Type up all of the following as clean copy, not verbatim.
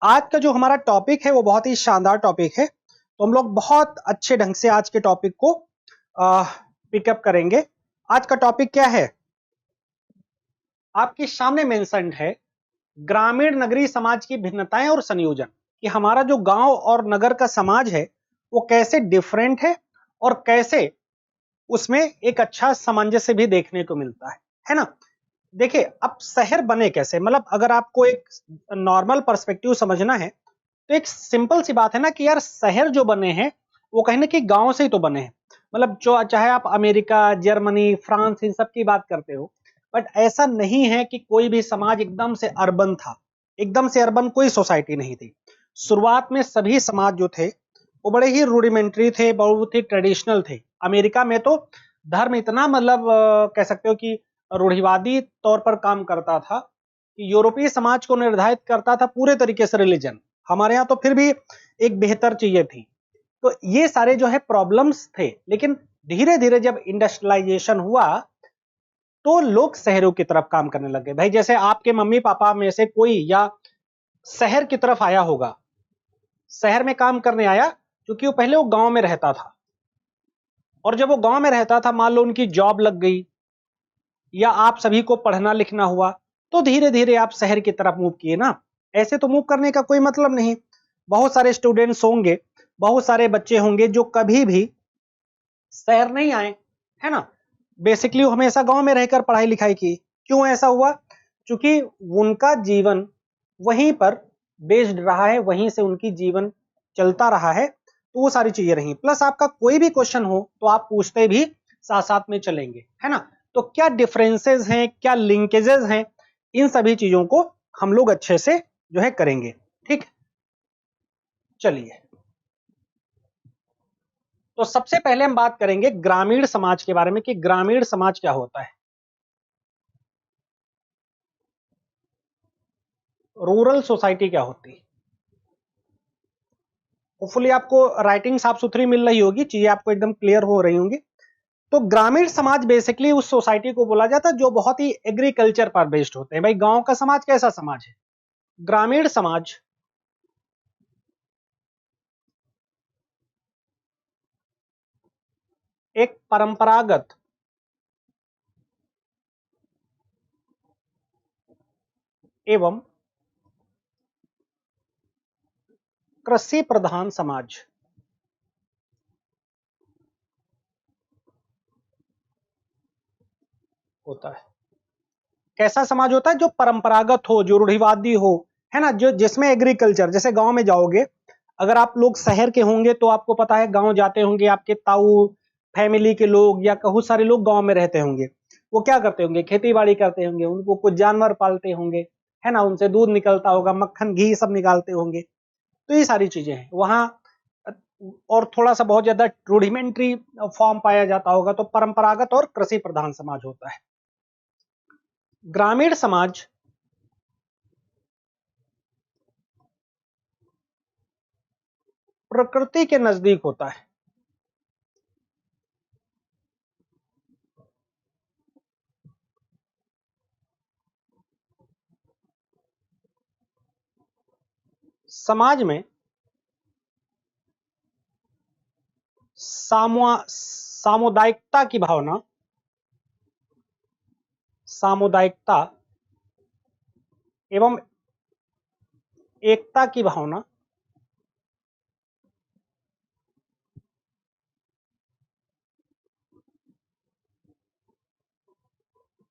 आज का जो हमारा टॉपिक है वो बहुत ही शानदार टॉपिक है। तो हम लोग बहुत अच्छे ढंग से आज के टॉपिक को पिकअप करेंगे। आज का टॉपिक क्या है? आपके सामने मेंशन्ड है ग्रामीण नगरीय समाज की भिन्नताएं और संयोजन, कि हमारा जो गांव और नगर का समाज है वो कैसे डिफरेंट है और कैसे उसमें एक अच्छा सामंजस्य भी देखने को मिलता है ना। देखिए, अब शहर बने कैसे, मतलब अगर आपको एक नॉर्मल पर्सपेक्टिव समझना है तो एक सिंपल सी बात है ना कि यार शहर जो बने हैं वो कहीं ना कहीं गांव से ही तो बने हैं। मतलब जो चाहे आप अमेरिका, जर्मनी, फ्रांस इन सब की बात करते हो, बट ऐसा नहीं है कि कोई भी समाज एकदम से अर्बन था। एकदम से अर्बन कोई सोसाइटी नहीं थी। शुरुआत में सभी समाज जो थे वो बड़े ही रूडिमेंट्री थे, बहुत ही ट्रेडिशनल थे। अमेरिका में तो धर्म इतना मतलब कह सकते हो कि रूढ़िवादी तौर पर काम करता था कि यूरोपीय समाज को निर्धारित करता था पूरे तरीके से रिलीजन। हमारे यहाँ तो फिर भी एक बेहतर चीजें थी। तो ये सारे जो है प्रॉब्लम्स थे, लेकिन धीरे धीरे जब इंडस्ट्रियलाइजेशन हुआ तो लोग शहरों की तरफ काम करने लगे। भाई जैसे आपके मम्मी पापा में से कोई या शहर की तरफ आया होगा, शहर में काम करने आया क्योंकि वो पहले वो गांव में रहता था, और जब वो गांव में रहता था मान लो उनकी जॉब लग गई या आप सभी को पढ़ना लिखना हुआ, तो धीरे धीरे आप शहर की तरफ मूव किए ना। ऐसे तो मूव करने का कोई मतलब नहीं। बहुत सारे स्टूडेंट्स होंगे, बहुत सारे बच्चे होंगे जो कभी भी शहर नहीं आए, है ना। बेसिकली वो हमेशा गांव में रहकर पढ़ाई लिखाई की। क्यों ऐसा हुआ? क्योंकि उनका जीवन वहीं पर बेस्ड रहा है, वहीं से उनकी जीवन चलता रहा है, तो वो सारी चीजें रही। प्लस आपका कोई भी क्वेश्चन हो तो आप पूछते भी साथ साथ में चलेंगे, है ना। तो क्या डिफरेंसेस हैं, क्या लिंकेजेस हैं, इन सभी चीजों को हम लोग अच्छे से जो है करेंगे। ठीक, चलिए। तो सबसे पहले हम बात करेंगे ग्रामीण समाज के बारे में कि ग्रामीण समाज क्या होता है। रूरल सोसाइटी क्या होती है। होपफुली आपको राइटिंग साफ सुथरी मिल रही होगी, चीजें आपको एकदम क्लियर हो रही होंगी। तो ग्रामीण समाज बेसिकली उस सोसाइटी को बोला जाता है जो बहुत ही एग्रीकल्चर पर बेस्ड होते हैं। भाई गांव का समाज कैसा समाज है? ग्रामीण समाज एक परंपरागत एवं कृषि प्रधान समाज होता है। कैसा समाज होता है? जो परंपरागत हो, जो रूढ़िवादी हो, है ना, जो जिसमें एग्रीकल्चर, जैसे गांव में जाओगे, अगर आप लोग शहर के होंगे तो आपको पता है गांव जाते होंगे, आपके ताऊ फैमिली के लोग या बहुत सारे लोग गांव में रहते होंगे। वो क्या करते होंगे? खेती बाड़ी करते होंगे, उनको कुछ जानवर पालते होंगे, है ना, उनसे दूध निकलता होगा, मक्खन घी सब निकालते होंगे। तो ये सारी चीजें हैं वहां। और थोड़ा सा बहुत ज्यादा रूडिमेंट्री फॉर्म पाया जाता होगा, तो परंपरागत और कृषि प्रधान समाज होता है। ग्रामीण समाज प्रकृति के नजदीक होता है। समाज में सामुदायिकता की भावना, सामुदायिकता एवं एकता की भावना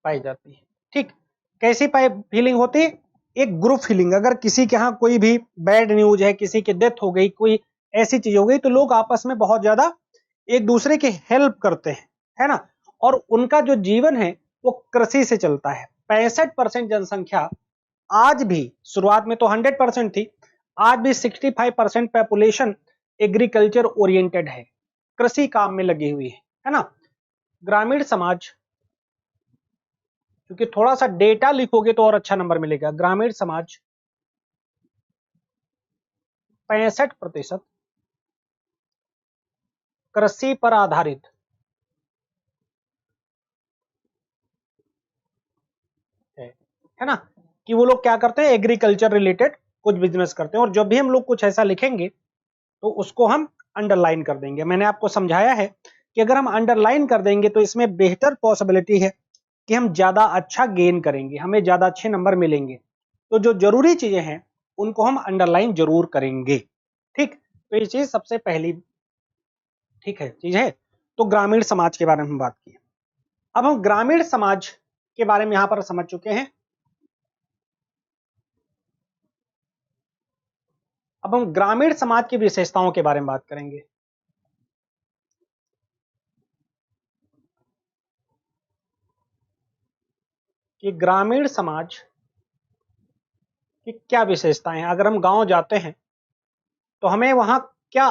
पाई जाती है। ठीक, कैसी पाई फीलिंग होती है? एक ग्रुप फीलिंग। अगर किसी के यहाँ कोई भी बैड न्यूज है, किसी की डेथ हो गई, कोई ऐसी चीज हो गई, तो लोग आपस में बहुत ज्यादा एक दूसरे की हेल्प करते हैं, है ना। और उनका जो जीवन है वो कृषि से चलता है। 65% जनसंख्या आज भी, शुरुआत में तो 100% थी, आज भी 65% पॉपुलेशन एग्रीकल्चर ओरिएंटेड है, कृषि काम में लगी हुई है ना। ग्रामीण समाज, क्योंकि थोड़ा सा डेटा लिखोगे तो और अच्छा नंबर मिलेगा। ग्रामीण समाज 65% कृषि पर आधारित है ना। कि वो लोग क्या करते हैं? एग्रीकल्चर रिलेटेड कुछ बिजनेस करते हैं, और जब भी हम लोग कुछ ऐसा लिखेंगे तो उसको हम अंडरलाइन कर देंगे। मैंने आपको समझाया है कि अगर हम अंडरलाइन कर देंगे तो इसमें बेहतर पॉसिबिलिटी है कि हम ज्यादा अच्छा गेन करेंगे, हमें ज्यादा अच्छे नंबर मिलेंगे। तो जो जरूरी चीजें हैं उनको हम अंडरलाइन जरूर करेंगे। ठीक, तो ये चीज सबसे पहली ठीक है चीज है। तो ग्रामीण समाज के बारे में हम बात की। अब हम ग्रामीण समाज के बारे में यहां पर समझ चुके हैं। अब हम ग्रामीण समाज की विशेषताओं के बारे में बात करेंगे। कि ग्रामीण समाज की क्या विशेषताएं हैं। अगर हम गांव जाते हैं तो हमें वहां क्या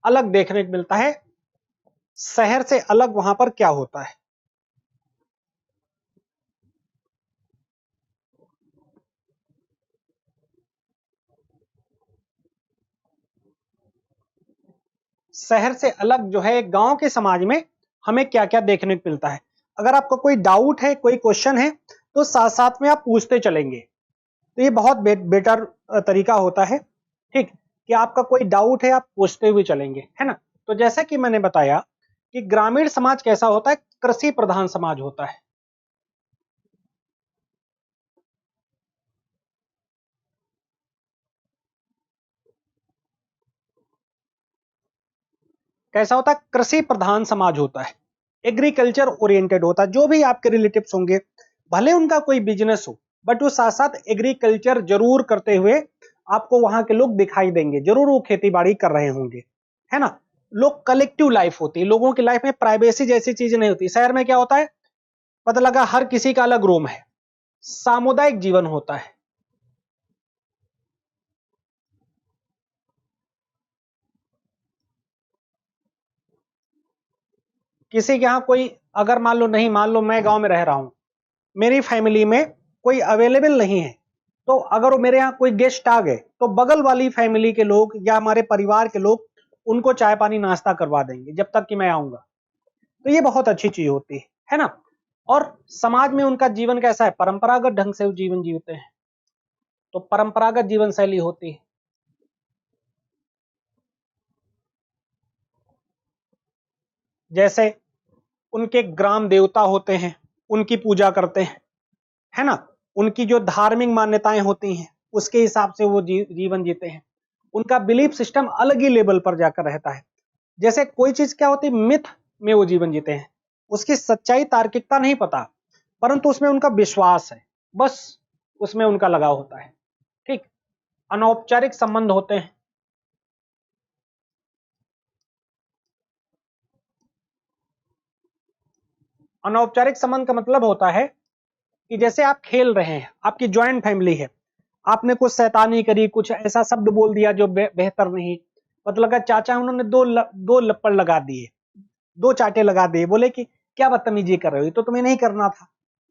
अलग देखने को मिलता है, शहर से अलग वहां पर क्या होता है। शहर से अलग जो है गांव के समाज में हमें क्या क्या देखने को मिलता है। अगर आपको कोई डाउट है, कोई क्वेश्चन है, तो साथ साथ में आप पूछते चलेंगे, तो ये बहुत बेटर तरीका होता है। ठीक, कि आपका कोई डाउट है आप पूछते हुए चलेंगे, है ना। तो जैसा कि मैंने बताया कि ग्रामीण समाज कैसा होता है, कृषि प्रधान समाज होता है। कैसा होता है, कृषि प्रधान समाज होता है, एग्रीकल्चर ओरिएंटेड होता है। जो भी आपके रिलेटिव्स होंगे, भले उनका कोई बिजनेस हो, बट वो साथ साथ एग्रीकल्चर जरूर करते हुए आपको वहां के लोग दिखाई देंगे, जरूर वो खेती बाड़ी कर रहे होंगे, है ना। लोग कलेक्टिव लाइफ होती है, लोगों की लाइफ में प्राइवेसी जैसी चीज नहीं होती। शहर में क्या होता है, पता लगा हर किसी का अलग रूम है, सामुदायिक जीवन होता है। किसी के यहाँ कोई, अगर मान लो नहीं, मान लो मैं गांव में रह रहा हूं, मेरी फैमिली में कोई अवेलेबल नहीं है, तो अगर वो मेरे यहाँ कोई गेस्ट आ गए तो बगल वाली फैमिली के लोग या हमारे परिवार के लोग उनको चाय पानी नाश्ता करवा देंगे जब तक कि मैं आऊंगा। तो ये बहुत अच्छी चीज होती है ना। और समाज में उनका जीवन कैसा है, परंपरागत ढंग से वो जीवन जीते हैं, तो परंपरागत जीवन शैली होती है। जैसे उनके ग्राम देवता होते हैं, उनकी पूजा करते हैं, है ना। उनकी जो धार्मिक मान्यताएं होती हैं उसके हिसाब से वो जीवन जीते हैं। उनका बिलीफ सिस्टम अलग ही लेवल पर जाकर रहता है। जैसे कोई चीज क्या होती है, मिथ में वो जीवन जीते हैं, उसकी सच्चाई तार्किकता नहीं पता, परंतु उसमें उनका विश्वास है, बस उसमें उनका लगाव होता है। ठीक, अनौपचारिक संबंध होते हैं। अनौपचारिक संबंध का मतलब होता है कि जैसे आप खेल रहे हैं, आपकी ज्वाइंट फैमिली है, आपने कुछ शैतानी करी, कुछ ऐसा शब्द बोल दिया जो बेहतर नहीं, मतलब लगा चाचा उन्होंने दो लप्पड़ लगा दिए, दो चाटे लगा दिए, बोले कि क्या बदतमीजी कर रहे हो, तो तुम्हें नहीं करना था,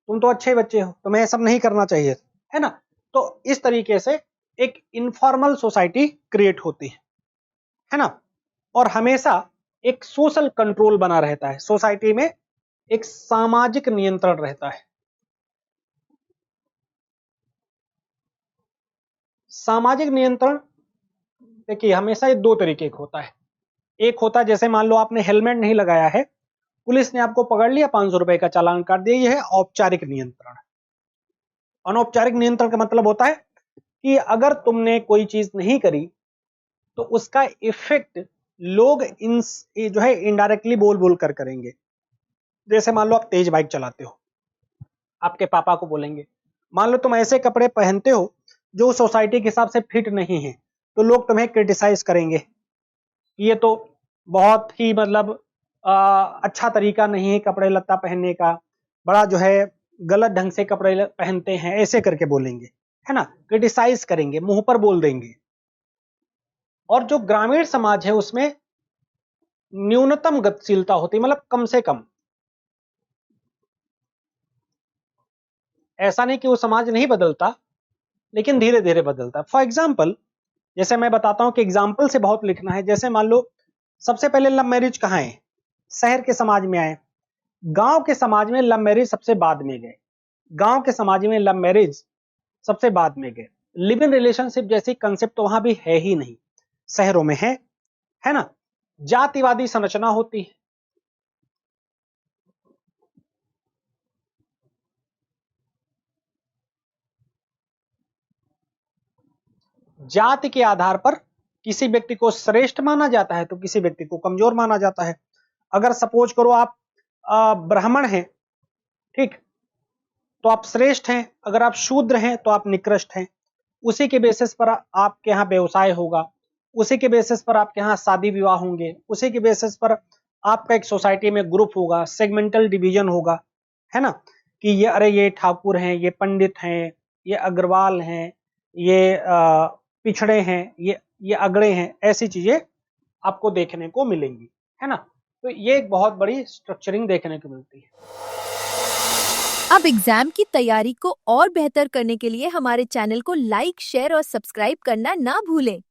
तुम तो अच्छे बच्चे हो, तुम्हें सब नहीं करना चाहिए, है ना। तो इस तरीके से एक इनफॉर्मल सोसाइटी क्रिएट होती है ना। और हमेशा एक सोशल कंट्रोल बना रहता है सोसाइटी में, एक सामाजिक नियंत्रण रहता है। सामाजिक नियंत्रण देखिए हमेशा ये दो तरीके का होता है। एक होता है जैसे मान लो आपने हेलमेट नहीं लगाया है, पुलिस ने आपको पकड़ लिया, 500 रुपए का चालान काट दिया, ये है औपचारिक नियंत्रण। अनौपचारिक नियंत्रण का मतलब होता है कि अगर तुमने कोई चीज नहीं करी तो उसका इफेक्ट लोग इन जो है इनडायरेक्टली बोल बोल कर करेंगे। जैसे मान लो आप तेज बाइक चलाते हो, आपके पापा को बोलेंगे, मान लो तुम ऐसे कपड़े पहनते हो जो सोसाइटी के हिसाब से फिट नहीं है, तो लोग तुम्हें क्रिटिसाइज करेंगे, ये तो बहुत ही मतलब अच्छा तरीका नहीं है कपड़े लत्ता पहनने का, बड़ा जो है गलत ढंग से कपड़े पहनते हैं, ऐसे करके बोलेंगे, है ना, क्रिटिसाइज करेंगे, मुंह पर बोल देंगे। और जो ग्रामीण समाज है उसमें न्यूनतम गतिशीलता होती है, मतलब कम से कम, ऐसा नहीं कि वो समाज नहीं बदलता, लेकिन धीरे धीरे बदलता है। फॉर एग्जाम्पल, जैसे मैं बताता हूं कि एग्जाम्पल से बहुत लिखना है। जैसे मान लो सबसे पहले लव मैरिज कहाँ है, शहर के समाज में आए, गांव के समाज में लव मैरिज सबसे बाद में गए, गांव के समाज में लव मैरिज सबसे बाद में गए। लिव इन रिलेशनशिप जैसी कंसेप्ट तो वहां भी है ही नहीं। शहरों में है ना, जातिवादी संरचना होती है। जाति के आधार पर किसी व्यक्ति को श्रेष्ठ माना जाता है तो किसी व्यक्ति को कमजोर माना जाता है। अगर सपोज करो आप ब्राह्मण हैं, ठीक, तो आप श्रेष्ठ हैं, अगर आप शूद्र हैं तो आप निकृष्ट हैं। उसी के बेसिस पर आपके यहाँ व्यवसाय होगा, उसी के बेसिस पर आपके यहाँ शादी विवाह होंगे, उसी के बेसिस पर आपका एक सोसाइटी में ग्रुप होगा, सेगमेंटल डिवीजन होगा, है ना, कि ये अरे ये ठाकुर हैं, ये पंडित हैं, ये अग्रवाल हैं, ये पिछड़े हैं, ये अगड़े हैं, ऐसी चीजें आपको देखने को मिलेंगी, है ना। तो ये एक बहुत बड़ी स्ट्रक्चरिंग देखने को मिलती है। अब एग्जाम की तैयारी को और बेहतर करने के लिए हमारे चैनल को लाइक, शेयर और सब्सक्राइब करना ना भूलें।